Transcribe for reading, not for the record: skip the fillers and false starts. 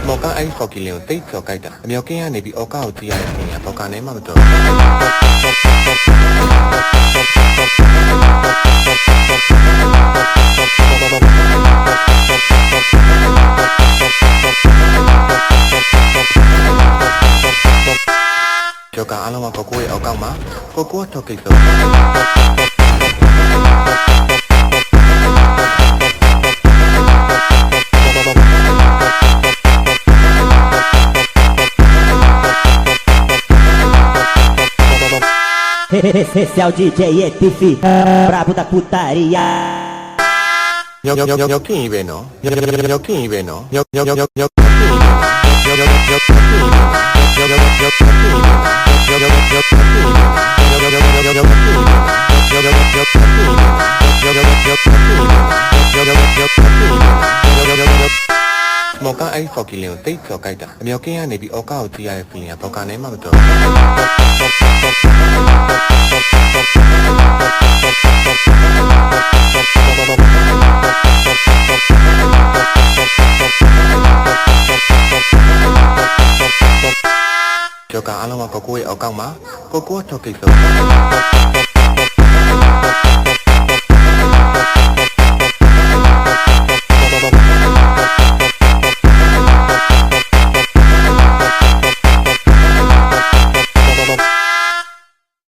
မော်ကအဲ့ဖော်ကီလင်ကိုတိတ်ကျော်ကြိုက်တာအမြောက်ကင်းကနေပြီးအော်ကောက်ကိုကြည့်ရတဲ့အချိန်ကဘောက်ကနေမှမတော်ကျော်ကအားလုံးကကိုကိုရဲ့အောက်ကောက်မှာကိုကိုကထောက်ကိစ္စEsse é o DJ ETF Brabo da putariaမော်ကအဲ့ဖော်ကီလင်ကိုတိတ်ကျော်ကြိုက်တာအမြောက်ကင်းကနေပြီးအော်ကောက်ကိုကြည့်ရတဲ့ feeling ကဘောက်ကနေမှမတော်ကျော်ကအားလုံးကကိုကိုရဲ့အောက်ကောက်မှာကိုကိုကထောက်ကိစ္စ